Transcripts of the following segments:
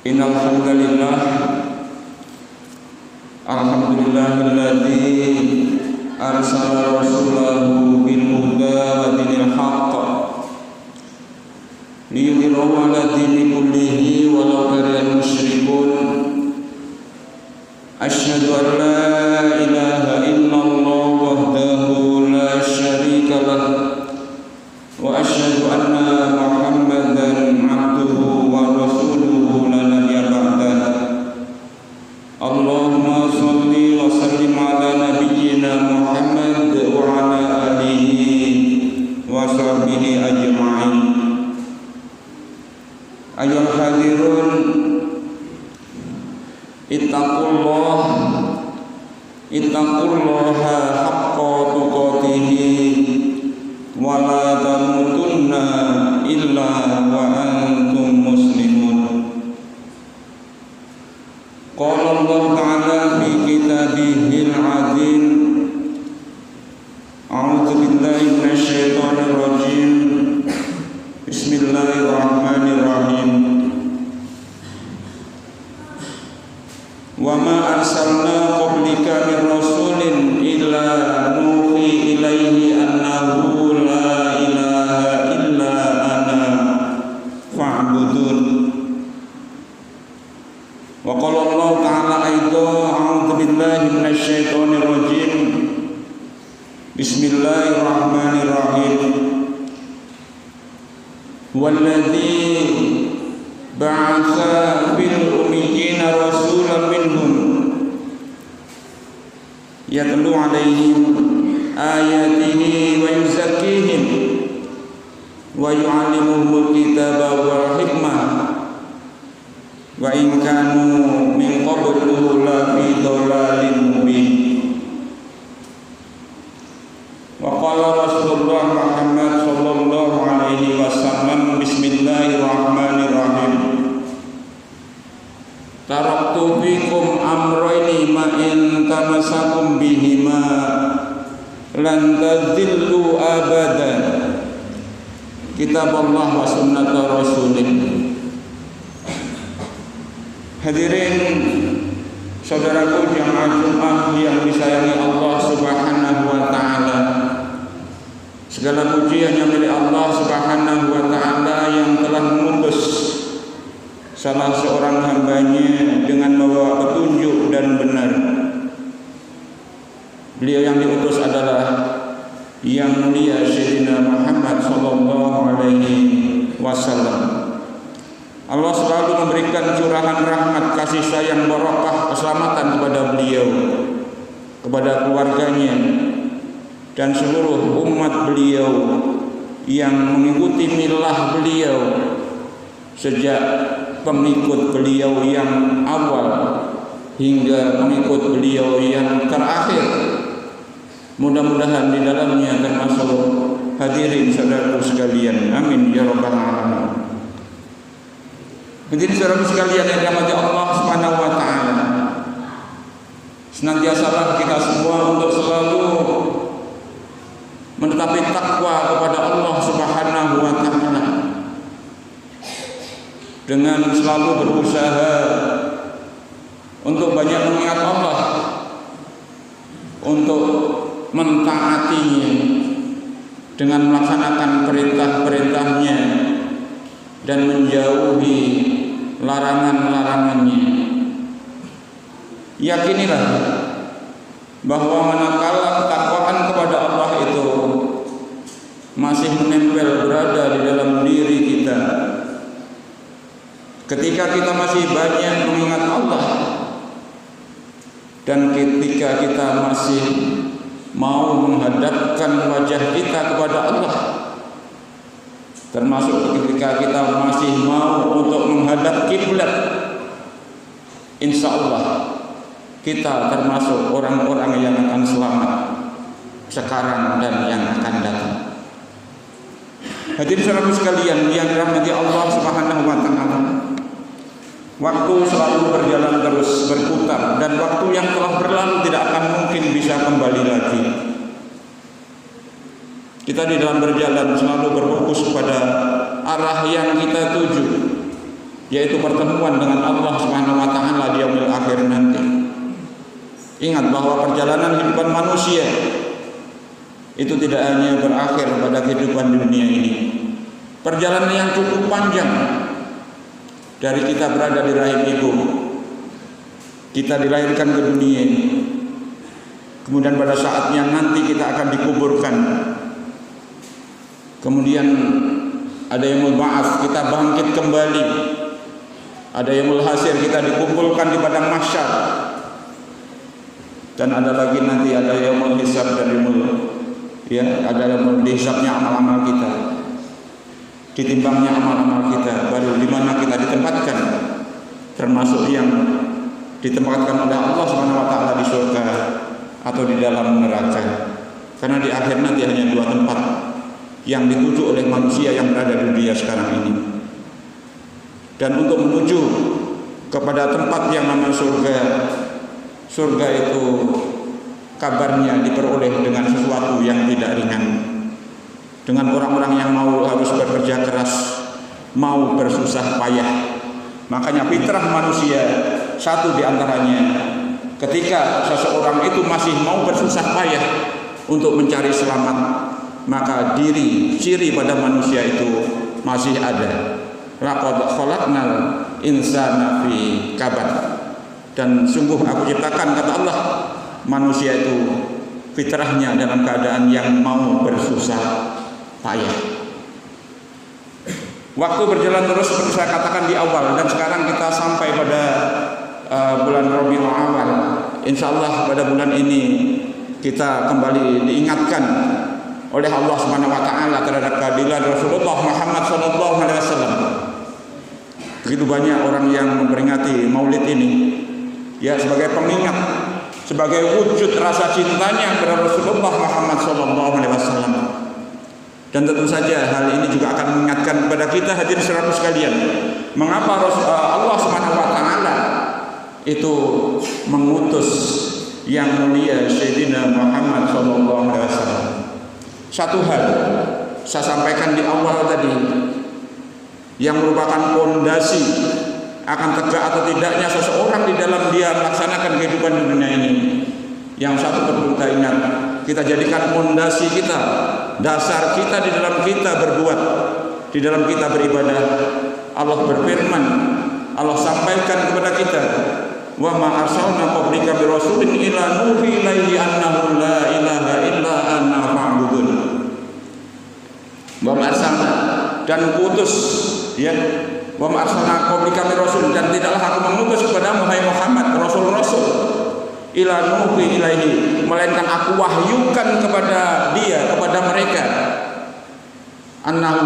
Innal hamdalillah alhamdulillahilladzi arsala rasulahu bil huda wa dinil haqq liyudhhirahu 'ala dini kullihi walau karihal musyrikun. Asyhadu an la ilaha illallah wahdahu la syarika lah wa asyhadu anna Muhammadan 'abduhu wa rasuluhu la nabiyya ba'dah. Allahumma shalli wa sallim ala nabiyyina Muhammad wa ala alihi wa sahbihi ajma'in. Ayyuhal hadirun, ittaqullaha haqqa tuqatihi wa la tamutunna illa wa antum muslimun. Qala Allah Ta'ala fi kitabihil 'azim, a'udzu billahi minasy syaithanir rajim. Bismillahirrahmanirrahim. Wa ma arsalna qablika min rasulin illa nuhi ilaihi annahu la ilaha illa ana fa'budun. Wa qala Allah Ta'ala aidan, a'udzu billahi minasy syaithanir rajim. Bismillahirrahmanirrahim. Walladzi ba'atsa fil ummiyina rasulan minhum yatlu 'alaihim ayatihi wa yuzakkihim wa yu'allimuhumul kitaba wal hikmah wa in kanu min qablu la fi dhalalin mubin. Wa qala Rasulullah Muhammad sallallahu alaihi wasallam, bismillahirrahmanirrahim. Taraktu fikum amrayni ma in tamasakum bihima lan tadhillu abadan, kitab Allah wa sunnata rasulih. Hadirin saudaraku jamaah Jumat yang disayangi Allah Subhanahu wa taala, segala puji hanya milik Allah Subhanahu wa taala yang telah mengutus salah seorang hambanya dengan membawa petunjuk dan benar. Beliau yang diutus adalah yang mulia Sayyidina Muhammad sallallahu alaihi wasallam. Allah selalu memberikan curahan rahmat, kasih sayang, barokah, keselamatan kepada beliau, kepada keluarganya dan seluruh umat beliau yang mengikuti milah beliau sejak pengikut beliau yang awal hingga pengikut beliau yang terakhir. Mudah-mudahan di dalamnya termasuk hadirin saudaraku sekalian. Amin ya rabbal alamin. Hadirin saudaraku sekalian yang dirahmati Allah Subhanahu wa taala, senantiasalah kita semua untuk selalu menetapi takwa kepada Allah Subhanahu wa taala dengan selalu berusaha untuk banyak mengingat Allah, untuk mentaatinya dengan melaksanakan perintah-perintahnya dan menjauhi larangan-larangannya. Yakinilah bahwa manakala ketakwaan kepada Allah itu masih menempel berada di dalam diri kita, ketika kita masih banyak mengingat Allah dan ketika kita masih mau menghadapkan wajah kita kepada Allah, termasuk ketika kita masih mau untuk menghadap kiblat, insya Allah kita termasuk orang-orang yang akan selamat sekarang dan yang akan datang. Hadirin saudara sekalian yang dirahmati Allah Subhanahu wa taala, waktu selalu berjalan terus, berputar, dan waktu yang telah berlalu tidak akan mungkin bisa kembali lagi. Kita di dalam berjalan selalu berfokus pada arah yang kita tuju, yaitu pertemuan dengan Allah Subhanahu wa taala di yaumil akhir nanti. Ingat bahwa perjalanan kehidupan manusia itu tidak hanya berakhir pada kehidupan dunia ini. Perjalanan yang cukup panjang dari kita berada di rahim ibu, kita dilahirkan ke dunia ini. Kemudian pada saatnya nanti kita akan dikuburkan. Kemudian ada yaumul ba'ats, kita bangkit kembali. Ada yaumul hasyr, kita dikumpulkan di padang mahsyar. Dan ada lagi nanti ada yaumul hisab dan yaumul ada yaumul hisabnya amal-amal kita. Ditimbangnya amal-amal kita, baru di mana kita ditempatkan, termasuk yang ditempatkan oleh Allah Subhanahu wa taala di surga atau di dalam neraka. Karena di akhir nanti hanya dua tempat yang dituju oleh manusia yang berada di dunia sekarang ini. Dan untuk menuju kepada tempat yang namanya surga, surga itu kabarnya diperoleh dengan sesuatu yang tidak ringan, dengan orang-orang yang mau harus bekerja keras, mau bersusah payah. Makanya fitrah manusia satu diantaranya, ketika seseorang itu masih mau bersusah payah untuk mencari selamat, maka ciri pada manusia itu masih ada. Laqad khalaqnal insana fi kabad. Dan sungguh aku ciptakan, kata Allah, manusia itu fitrahnya dalam keadaan yang mau bersusah payah. Waktu berjalan terus seperti saya katakan di awal, dan sekarang kita sampai pada bulan Rabiul Awal. Insyaallah pada bulan ini kita kembali diingatkan oleh Allah Subhanahu wa taala terhadap keadilan Rasulullah Muhammad sallallahu alaihi wasallam. Begitu banyak orang yang memperingati Maulid ini ya sebagai pengingat, sebagai wujud rasa cintanya kepada Rasulullah Muhammad sallallahu alaihi wasallam. Dan tentu saja hal ini juga akan mengingatkan kepada kita hadirin sekalian sekalian, mengapa Allah Subhanahu wa taala itu mengutus yang mulia Sayyidina Muhammad sallallahu alaihi wasallam. Satu hal saya sampaikan di awal tadi yang merupakan fondasi akan tegak atau tidaknya seseorang di dalam dia melaksanakan kehidupan di dunia ini. Yang satu perlu kita ingat, kita jadikan fondasi kita, dasar kita di dalam kita berbuat, di dalam kita beribadah. Allah berfirman, Allah sampaikan kepada kita, wa ma arsalna qablika bi rasulin illa nuhi ilaihi annahu la ilaha illa ana fa'budun. Wa ma arsalna, dan kutus ya, wa ma arsalna qablika bi rasul, dan tidaklah aku mengutus kepada Muhammad rasul-rasul ila nuhi ilaihi, melainkan aku wahyukan kepada dia, kepada mereka, annahu,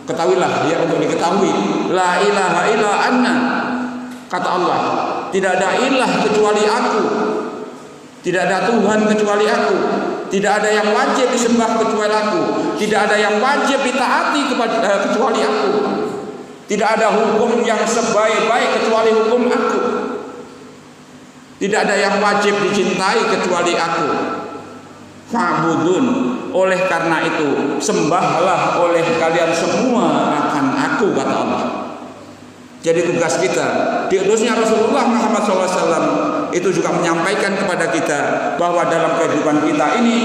ketahuilah ya, untuk diketahui, la ilaha illa anna, kata Allah, tidak ada ilah kecuali aku, tidak ada Tuhan kecuali aku, tidak ada yang wajib disembah kecuali aku, tidak ada yang wajib ditaati kecuali aku, tidak ada hukum yang sebaik-baik kecuali hukum aku, tidak ada yang wajib dicintai kecuali aku. Fa'budun, oleh karena itu sembahlah oleh kalian semua akan aku, kata Allah. Jadi tugas kita, diutusnya Rasulullah Muhammad SAW itu juga menyampaikan kepada kita bahwa dalam kehidupan kita ini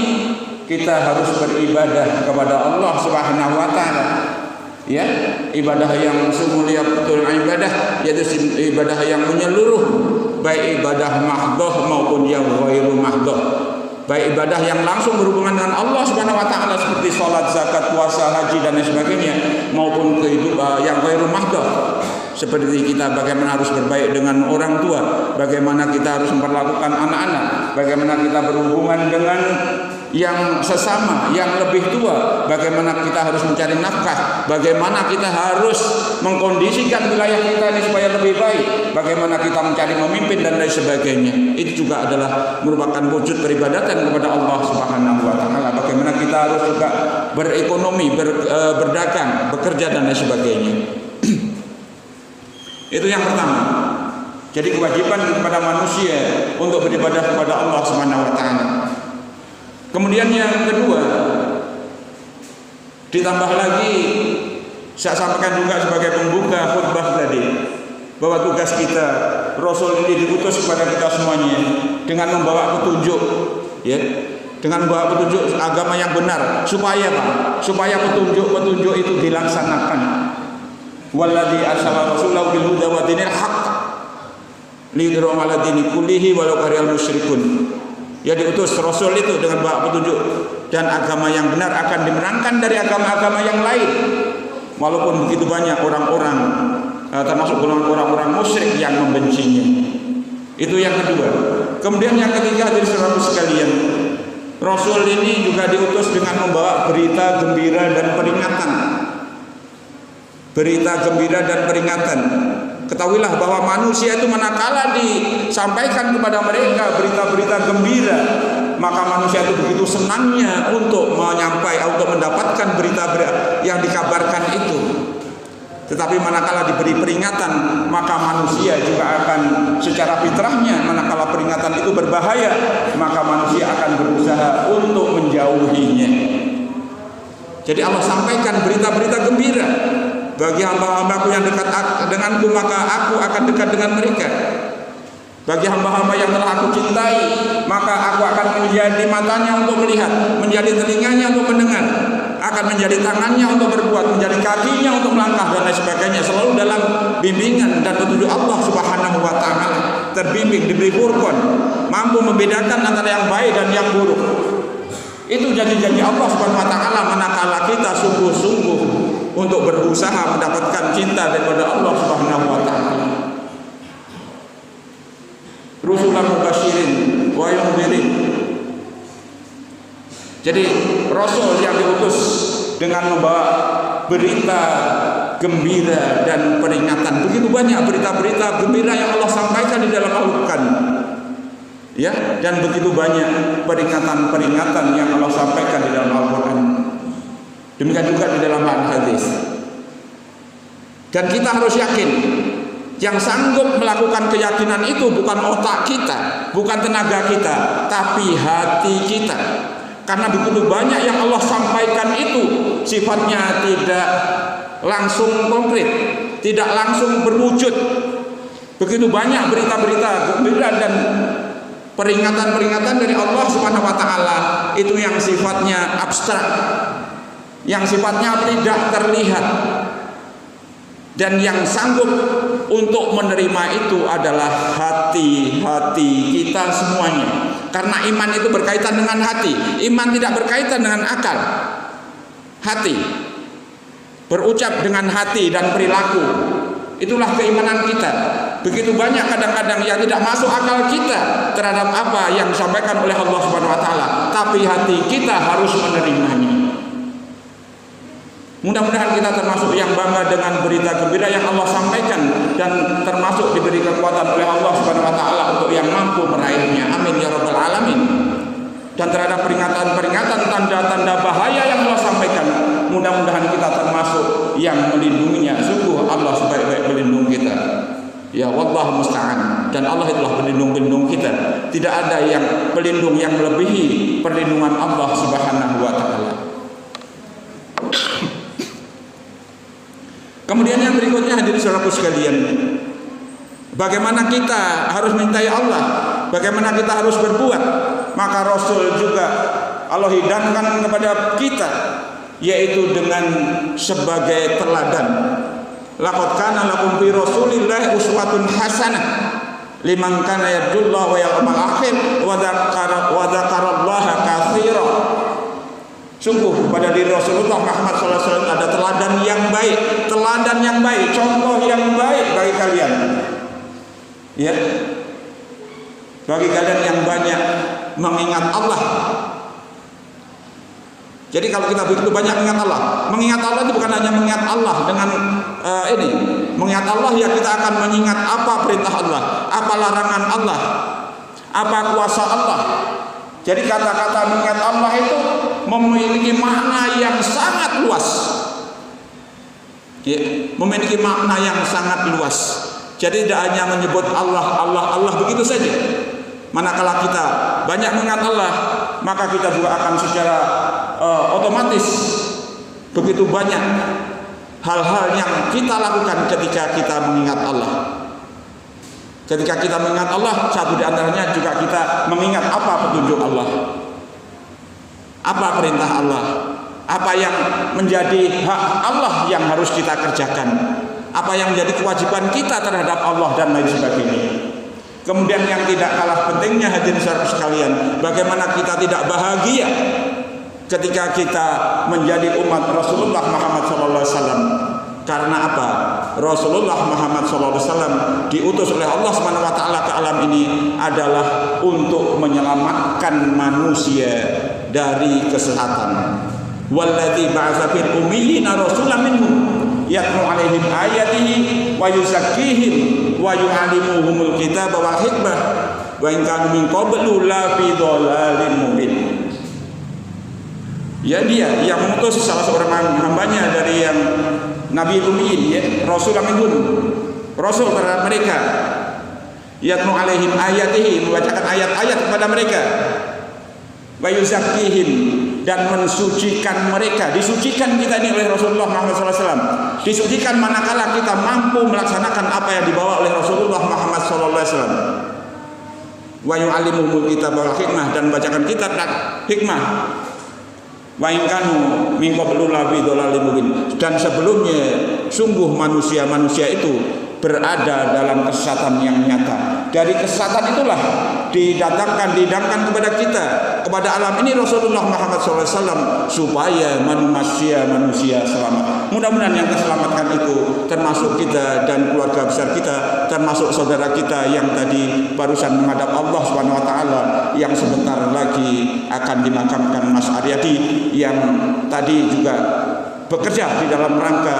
kita harus beribadah kepada Allah Subhanahu wa taala. Ya, ibadah yang semulia betul ibadah, yaitu ibadah yang menyeluruh, baik ibadah mahdhah maupun yang ghairu mahdhah, baik ibadah yang langsung berhubungan dengan Allah Subhanahu wa taala seperti salat, zakat, puasa, haji dan lain sebagainya, maupun kehidupan yang ghairu mahdhah seperti kita bagaimana harus berbaik dengan orang tua, bagaimana kita harus memperlakukan anak-anak, bagaimana kita berhubungan dengan yang sesama, yang lebih tua, bagaimana kita harus mencari nafkah, bagaimana kita harus mengkondisikan wilayah kita ini supaya lebih baik, bagaimana kita mencari pemimpin dan lain sebagainya. Itu juga adalah merupakan wujud peribadatan kepada Allah Subhanahu wa taala. Bagaimana kita harus juga berekonomi, berdagang, bekerja dan lain sebagainya. Itu yang pertama. Jadi kewajiban kepada manusia untuk beribadah kepada Allah Subhanahu wa taala. Kemudian yang kedua, ditambah lagi Saya sampaikan juga sebagai pembuka khutbah tadi bahwa tugas kita, Rasul ini diutus kepada kita semuanya dengan membawa petunjuk, ya, dengan membawa petunjuk agama yang benar, supaya apa? Supaya petunjuk itu dilaksanakan. Walladzi arsala rasulahu bil huda wa dinil haqq liyudhhirahu 'ala dini kullihi walau karihal musyrikun. Ya, diutus Rasul itu dengan bawa petunjuk, dan agama yang benar akan dimenangkan dari agama-agama yang lain. Walaupun begitu banyak orang-orang, termasuk golongan orang-orang musyrik yang membencinya. Itu yang kedua. Kemudian yang ketiga, hadirin sekalian, Rasul ini juga diutus dengan membawa berita gembira dan peringatan. Berita gembira dan peringatan. Ketahuilah bahwa manusia itu manakala disampaikan kepada mereka berita-berita gembira, maka manusia itu begitu senangnya untuk mendapatkan berita-berita yang dikabarkan itu. Tetapi manakala diberi peringatan, maka manusia juga akan secara fitrahnya, manakala peringatan itu berbahaya, maka manusia akan berusaha untuk menjauhinya. Jadi Allah sampaikan berita-berita gembira. Bagi hamba-hambaku yang dekat denganku, maka aku akan dekat dengan mereka. Bagi hamba-hamba yang telah aku cintai, maka aku akan menjadi matanya untuk melihat, menjadi telinganya untuk mendengar, akan menjadi tangannya untuk berbuat, menjadi kakinya untuk melangkah, dan lain sebagainya. Selalu dalam bimbingan dan petunjuk Allah Subhanahu wa ta'ala. Terbimbing, diberi furqan, mampu membedakan antara yang baik dan yang buruk. Itu janji-janji Allah Subhanahu wa ta'ala manakala kita sungguh-sungguh untuk berusaha mendapatkan cinta daripada Allah Subhanahu wa ta'ala. Rusulan mubasyirin wa yundhirin. Jadi Rasul yang diutus dengan membawa berita gembira dan peringatan. Begitu banyak berita-berita gembira yang Allah sampaikan di dalam Al-Qur'an. Ya, dan begitu banyak peringatan-peringatan yang Allah sampaikan di dalam Al-Qur'an. Demikian juga di dalam hadis. Dan kita harus yakin, yang sanggup melakukan keyakinan itu bukan otak kita, bukan tenaga kita, tapi hati kita. Karena begitu banyak yang Allah sampaikan itu sifatnya tidak langsung konkret, tidak langsung berwujud. Begitu banyak berita-berita gembira dan peringatan-peringatan dari Allah Subhanahu wa ta'ala itu yang sifatnya abstrak, yang sifatnya tidak terlihat. Dan yang sanggup untuk menerima itu adalah hati-hati kita semuanya. Karena iman itu berkaitan dengan hati. Iman tidak berkaitan dengan akal. Hati. Berucap dengan hati dan perilaku. Itulah keimanan kita. Begitu banyak kadang-kadang yang tidak masuk akal kita terhadap apa yang disampaikan oleh Allah Subhanahu wa ta'ala. Tapi hati kita harus menerimanya. Mudah-mudahan kita termasuk yang bangga dengan berita gembira yang Allah sampaikan, dan termasuk diberi kekuatan oleh Allah Subhanahu wa ta'ala untuk yang mampu meraihnya. Amin ya rabbal alamin. Dan terhadap peringatan-peringatan, tanda-tanda bahaya yang Allah sampaikan, mudah-mudahan kita termasuk yang melindunginya. Sungguh Allah sebaik-baik pelindung kita. Ya wallahu musta'an. Dan Allah itulah pelindung-pelindung kita. Tidak ada yang pelindung yang melebihi perlindungan Allah Subhanahu wa ta'ala. Kemudian yang berikutnya, hadirin saudaraku sekalian, bagaimana kita harus mencintai Allah, bagaimana kita harus berbuat. Maka Rasul juga Allah hidangkan kepada kita, yaitu dengan sebagai teladan. Laqad kana lakum fi Rasulillahi uswatun hasanah liman kana yarjullaha wa yawmal akhir wa dzakarallaha katsiran. Sungguh pada diri Rasulullah Muhammad SAW ada teladan yang baik, contoh yang baik bagi kalian. Ya, bagi kalian yang banyak mengingat Allah. Jadi kalau kita begitu banyak mengingat Allah itu bukan hanya mengingat Allah dengan mengingat Allah, ya kita akan mengingat apa perintah Allah, apa larangan Allah, apa kuasa Allah. Jadi kata-kata mengingat Allah itu memiliki makna yang sangat luas. Ya, memiliki makna yang sangat luas. Jadi tidak hanya menyebut Allah begitu saja. Manakala kita banyak mengingat Allah, maka kita juga akan secara otomatis begitu banyak hal-hal yang kita lakukan ketika kita mengingat Allah. Ketika kita mengingat Allah, satu di antaranya juga kita mengingat apa petunjuk Allah, apa perintah Allah, apa yang menjadi hak Allah yang harus kita kerjakan, apa yang menjadi kewajiban kita terhadap Allah dan lain sebagainya. Kemudian yang tidak kalah pentingnya hadirin sekalian, bagaimana kita tidak bahagia ketika kita menjadi umat Rasulullah Muhammad SAW. Karena apa? Rasulullah Muhammad SAW diutus oleh Allah SWT ke alam ini adalah untuk menyelamatkan manusia dari kesesatan. Walladzi ba'atsa fil ummiyina rasulan minhum yatlu 'alaihim ayatihi wa yuzakkihim wa yu'allimuhumul kitaba wal hikmah wa in kanu min qablu la fi dhalalin mubin. Ya, dia yang mengutus salah seorang hambanya dari yang Nabi Ummiyin, ya, Rasul minhum, Rasul terhadap mereka, yatlu 'alaihim ayatihi, membacakan ayat-ayat kepada mereka, wa yuzakkihim, dan mensucikan mereka. Disucikan kita ini oleh Rasulullah Muhammad SAW. Disucikan manakala kita mampu melaksanakan apa yang dibawa oleh Rasulullah Muhammad SAW. Wa yu'allimuhumul kitaba wal hikmah, dan bacakan kitab hikmah. Wa in kanu min qablu la fi dhalalin mubin, dan sebelumnya sungguh manusia-manusia itu berada dalam kesesatan yang nyata. Dari kesesatan itulah dihidangkan kepada kita, kepada alam ini Rasulullah Muhammad SAW, supaya manusia selamat. Mudah-mudahan yang terselamatkan itu termasuk kita dan keluarga besar kita, termasuk saudara kita yang tadi barusan menghadap Allah Subhanahu wa taala, yang sebentar lagi akan dimakamkan Mas Aryadi, yang tadi juga bekerja di dalam rangka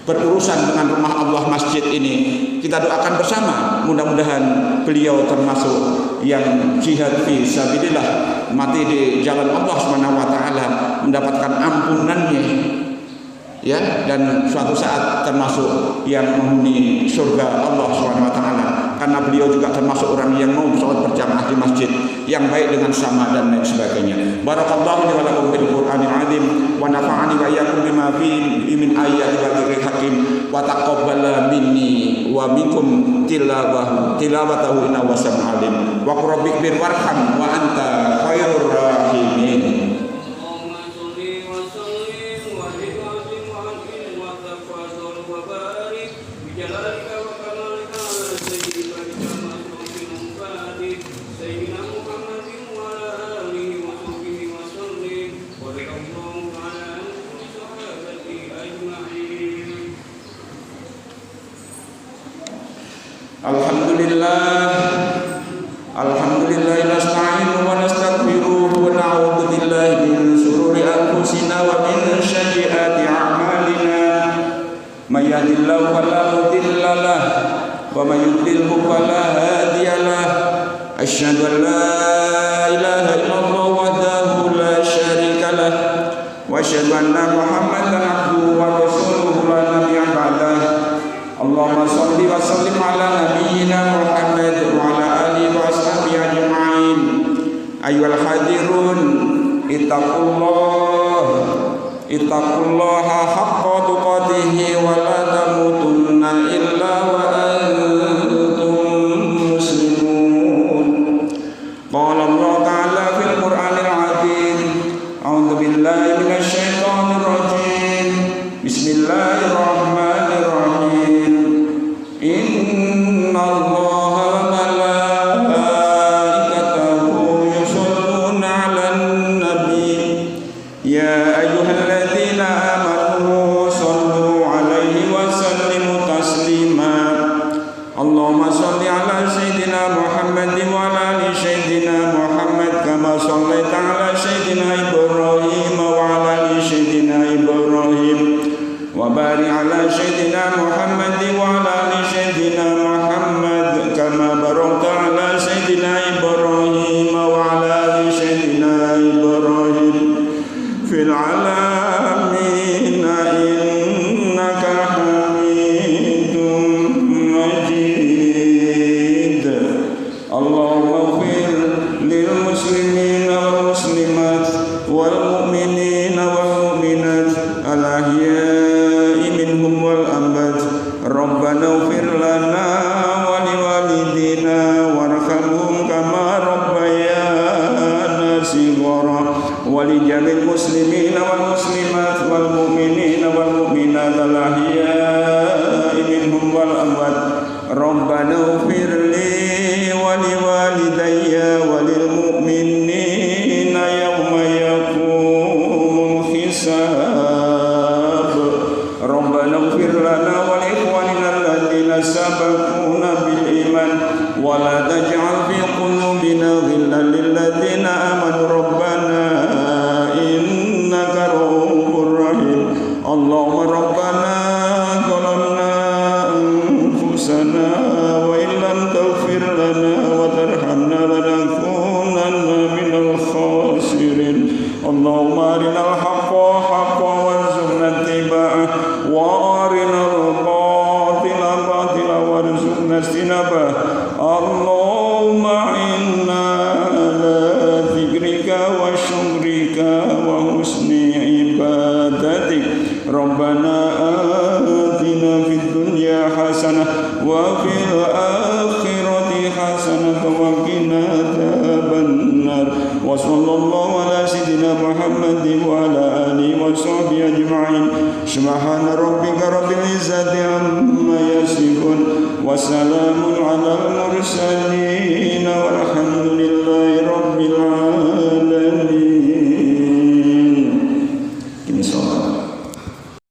berurusan dengan rumah Allah masjid ini. Kita doakan bersama, mudah-mudahan beliau termasuk yang jihad fi sabilillah, mati di jalan Allah Subhanahu wa taala, mendapatkan ampunannya, ya, dan suatu saat termasuk yang menghuni surga Allah Subhanahu wa taala, karena beliau juga termasuk orang yang mau sholat berjamaah di masjid yang baik dengan sama dan lain sebagainya. Barakallahu li wa lakum bil Qur'anil azim wa nafa'ani wa iyyakum bima fihi min ayati wa dzikril hakim wa taqabbala minni wa minkum tilawatahu innahu wasami'un alim. Wa qur rabbikbir warham wa anta khairur rahimin. Alhamdulillah nasta'inu wa nastaghfiruhu wa na'udzu billahi min shururi anfusina wa min sayyiati a'malina. May yahdihillahu fala mudilla lahu wa may yudlilhu fala hadiya lahu. Asyhadu an la ilaha illallah wahdahu la syarika lahu wa asyhadu anna Muhammadan abduhu wa rasuluhu la nabiyya ba'dahu. Allahumma shalli wa sallim ala nabiyyina Muhammad wa ala alihi wa ashabihi ajma'in. Ayyuhal hadirun, ittaqullaha haqqa tuqatih wa la tamutunna illa wa antum muslimun. Qala Allah ta'ala fil Qur'anil azim, a'udzu billahi minasy syaithanir rajim. Bismillahirrahmanirrahim. Inna Allaha wa malaikatahu yusholluna 'alan nabi ya ayyuhalladzina amanu shallu 'alaihi wa sallimu taslima. Allahumma shalli 'ala sayyidina Muhammad wa 'ala ali sayyidina Muhammad kama shallaita 'ala sayyidina Ibrahim wa 'ala ali sayyidina Ibrahim wa barik 'ala sayyidina Muhammad wa 'ala ali sayyidina Muhammad kama barakta 'ala sayyidina Ibrahim wa 'ala ali sayyidina Ibrahim fil 'alamin innaka Hamidum Majid. Allahumma ighfir lil muslimina wal muslimat wal mu'minina wal mu'minat al ربنا اغفر لنا ولوالدينا وارحمهم كما ربيانا صغارا ولجميع المسلمين والمسلمات والمؤمنين والمؤمنات الأحياء منهم والأموات ربنا اغفر لي ولوالدي وللمؤمنين يوم يقوم الحساب ربنا اغفر لنا ولإخواننا الذين سبقونا بالإيمان ولا تجعل في قلوبنا غلا للذين آمنوا ربنا إنك رؤوف رحيم اللهم ربنا ظلمنا أنفسنا وإن لم تغفر لنا وترحمنا لنكونن من الخاسرين اللهم أرنا الحق حقا وارزقنا اتباعه وأرنا الباطل باطلا وارزقنا اجتنابه اللهم إنا على ذكرك وشكرك وحسن عبادتك ربنا آتنا في الدنيا حسنة وفي الآخرة حسنة وقنا عذاب النار وصلى الله على سيدنا محمد وعلى آله وصحبه أجمعين سبحان ربك رب العزة عما يصفون وسلام على المرسلين والحمد لله رب العالمين.